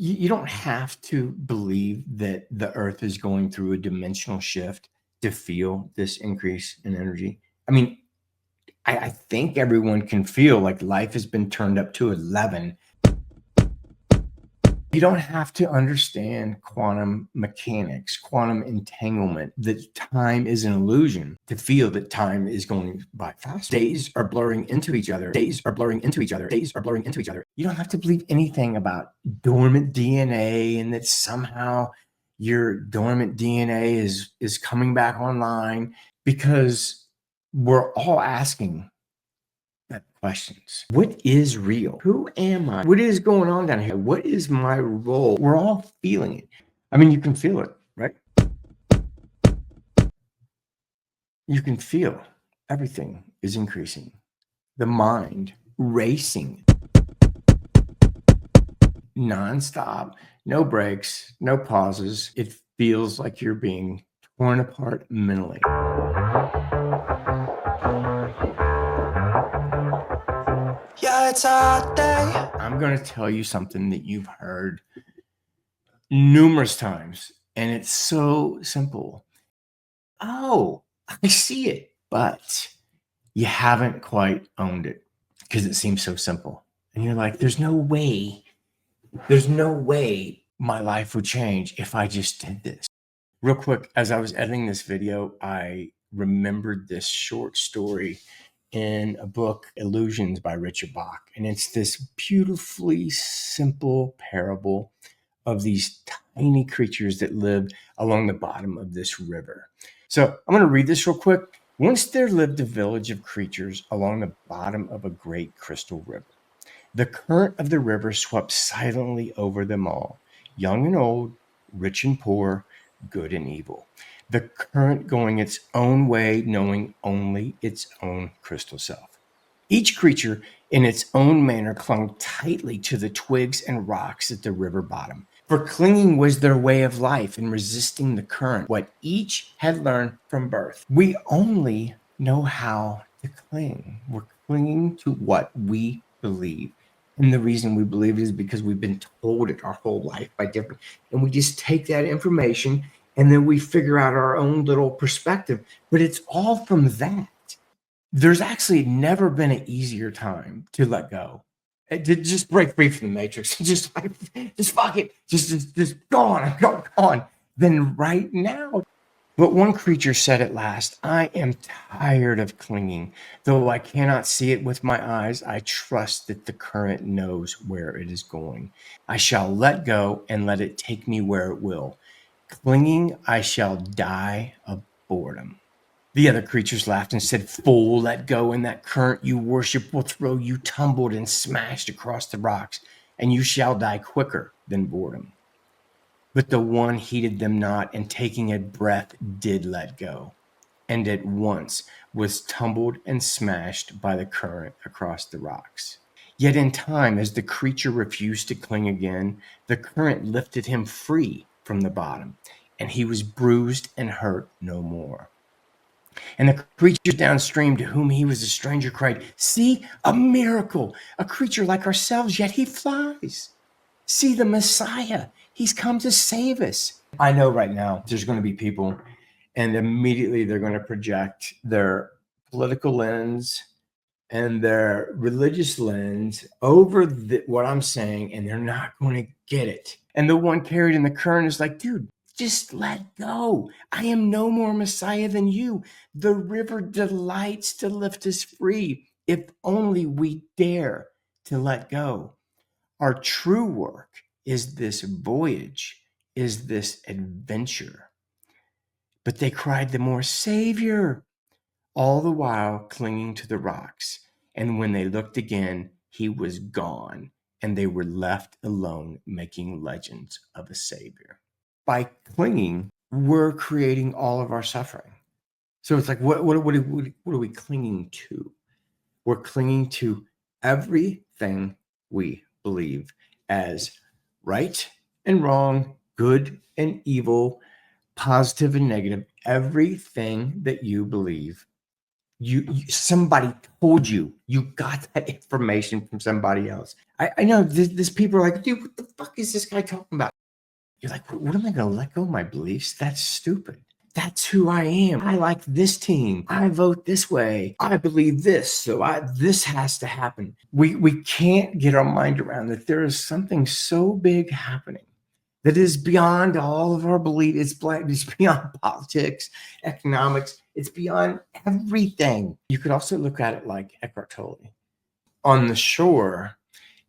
You don't have to believe that the earth is going through a dimensional shift to feel this increase in energy. I mean, I think everyone can feel like life has been turned up to 11. You don't have to understand quantum mechanics, quantum entanglement, that time is an illusion to feel that time is going by fast. Days are blurring into each other. Days are blurring into each other. Days are blurring into each other. You don't have to believe anything about dormant DNA and that somehow your dormant DNA is coming back online, because we're all asking questions. What is real? Who am I? What is going on down here? What is my role? We're all feeling it. I mean, you can feel it, right? You can feel everything is increasing. The mind racing nonstop, no breaks, no pauses. It feels like you're being torn apart mentally. Yeah, it's a day. I'm going to tell you something that you've heard numerous times, and it's so simple. Oh, I see it, but you haven't quite owned it because it seems so simple. And you're like, there's no way my life would change if I just did this. Real quick, as I was editing this video, I remembered this short story in a book, Illusions by Richard Bach. And it's this beautifully simple parable of these tiny creatures that lived along the bottom of this river. So I'm going to read this real quick. Once there lived a village of creatures along the bottom of a great crystal river. The current of the river swept silently over them all, young and old, rich and poor, good and evil. The current going its own way, knowing only its own crystal self. Each creature, in its own manner, clung tightly to the twigs and rocks at the river bottom. For clinging was their way of life in resisting the current, what each had learned from birth. We only know how to cling. We're clinging to what we believe. And the reason we believe it is because we've been told it our whole life by different, and we just take that information and then we figure out our own little perspective. But it's all from that. There's actually never been an easier time to let go. To just break free from the matrix. Just fuck it. Just go on, go on. Than right now. But one creature said at last, I am tired of clinging. Though I cannot see it with my eyes, I trust that the current knows where it is going. I shall let go and let it take me where it will. Clinging, I shall die of boredom. The other creatures laughed and said, Fool, let go, and that current you worship will throw you tumbled and smashed across the rocks, and you shall die quicker than boredom. But the one heeded them not, and taking a breath did let go, and at once was tumbled and smashed by the current across the rocks. Yet in time, as the creature refused to cling again, the current lifted him free from the bottom, and he was bruised and hurt no more. And the creatures downstream to whom he was a stranger cried, See, a miracle! A creature like ourselves, yet he flies. See the Messiah. He's come to save us. I know right now there's going to be people, and immediately they're going to project their political lens and their religious lens over what I'm saying, and they're not going to get it. And the one carried in the current is like, dude, just let go. I am no more Messiah than you. The river delights to lift us free if only we dare to let go. Our true work is this voyage, is this adventure. But they cried the more, Savior, all the while clinging to the rocks. And when they looked again, he was gone, and they were left alone making legends of a Savior. By clinging, we're creating all of our suffering. So it's like, what are we clinging to? We're clinging to everything we believe as right and wrong, good and evil, positive and negative. Everything that you believe Somebody told you. You got that information from somebody else. I know this people are like, dude, what the fuck is this guy talking about? You're like, what am I going to let go of my beliefs? That's stupid. That's who I am. I like this team. I vote this way. I believe this. So this has to happen. We can't get our mind around that there is something so big happening that is beyond all of our belief. It's beyond politics, economics. It's beyond everything. You could also look at it like Eckhart Tolle. On the shore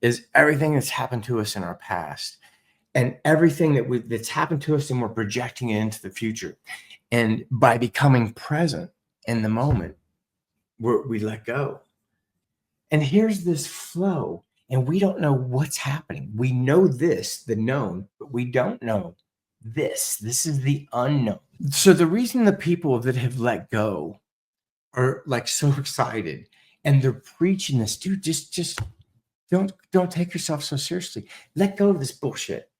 is everything that's happened to us in our past and everything that's happened to us, and we're projecting it into the future. And by becoming present in the moment, we let go. And here's this flow. And we don't know what's happening. We know this, the known, but we don't know this. This is the unknown. So the reason the people that have let go are like so excited and they're preaching this, dude, just don't take yourself so seriously. Let go of this bullshit.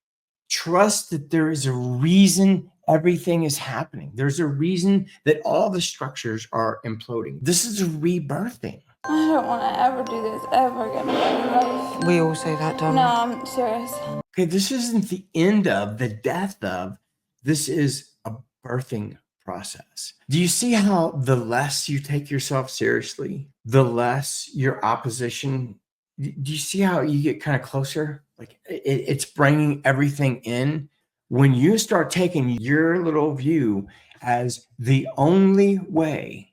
Trust that there is a reason everything is happening. There's a reason that all the structures are imploding. This is a rebirthing. I don't want to ever do this ever again in my life. We all say that, don't we? No, I'm serious. Okay, this isn't the end of, the death of. This is a birthing process. Do you see how the less you take yourself seriously, the less your opposition, do you see how you get kind of closer? Like it's bringing everything in. When you start taking your little view as the only way,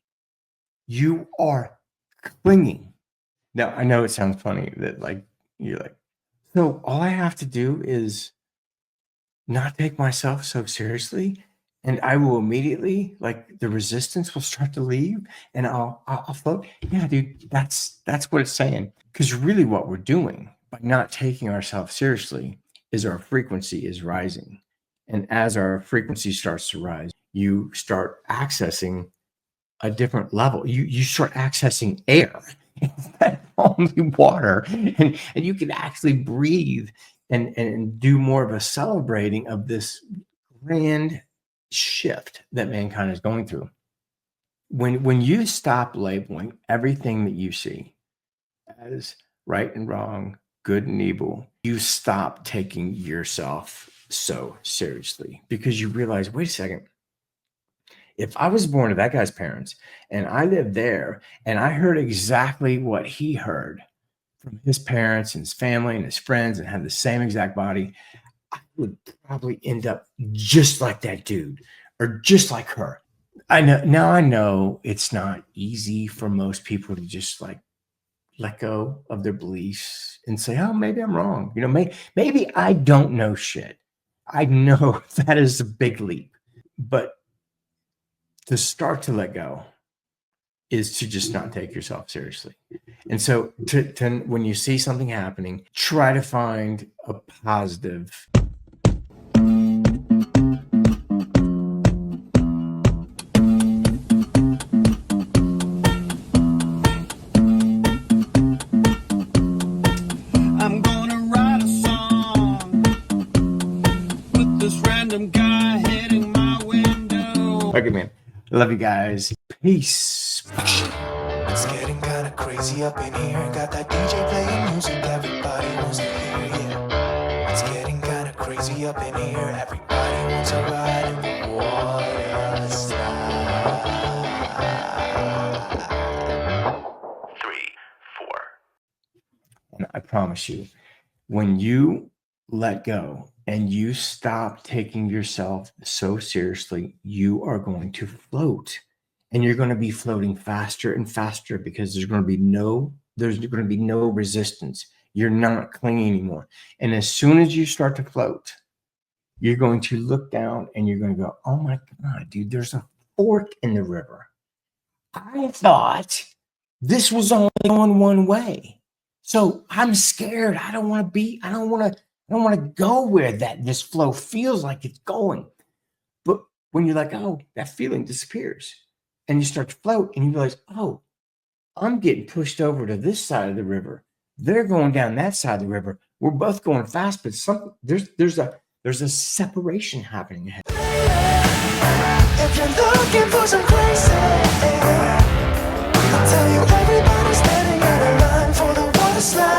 you are clinging. Now, I know it sounds funny that like, you're like, so all I have to do is not take myself so seriously, and I will immediately, like, the resistance will start to leave and I'll float. Yeah, dude, that's what it's saying. Because really what we're doing by not taking ourselves seriously is our frequency is rising. And as our frequency starts to rise, you start accessing a different level. You start accessing air, only water, and you can actually breathe and do more of a celebrating of this grand shift that mankind is going through. When you stop labeling everything that you see as right and wrong, good and evil, you stop taking yourself so seriously because you realize, wait a second. If I was born to that guy's parents and I lived there and I heard exactly what he heard from his parents and his family and his friends and had the same exact body, I would probably end up just like that dude or just like her. I know it's not easy for most people to just like let go of their beliefs and say, oh, maybe I'm wrong. You know, maybe I don't know shit. I know that is a big leap, but to start to let go is to just not take yourself seriously. And so to when you see something happening, try to find a positive. I'm gonna write a song with this random guy hitting my window. Okay, man. Love you guys. Peace. It's getting kinda crazy up in here. Got that DJ playing music everybody wants to hear, yeah. It's getting kinda crazy up in here. Everybody wants to ride in the water slide. 3, 4. And I promise you, when you let go and you stop taking yourself so seriously, you are going to float. And you're going to be floating faster and faster because there's going to be no resistance. You're not clinging anymore. And as soon as you start to float, you're going to look down and you're going to go, oh my God, dude, there's a fork in the river. I thought this was only going one way. So I'm scared. I don't want to go where this flow feels like it's going. But when you're like, oh, that feeling disappears. And you start to float and you realize, oh, I'm getting pushed over to this side of the river. They're going down that side of the river. We're both going fast, but there's a separation happening ahead. If you're looking for some crazy, tell you everybody's standing out of line for the water slide.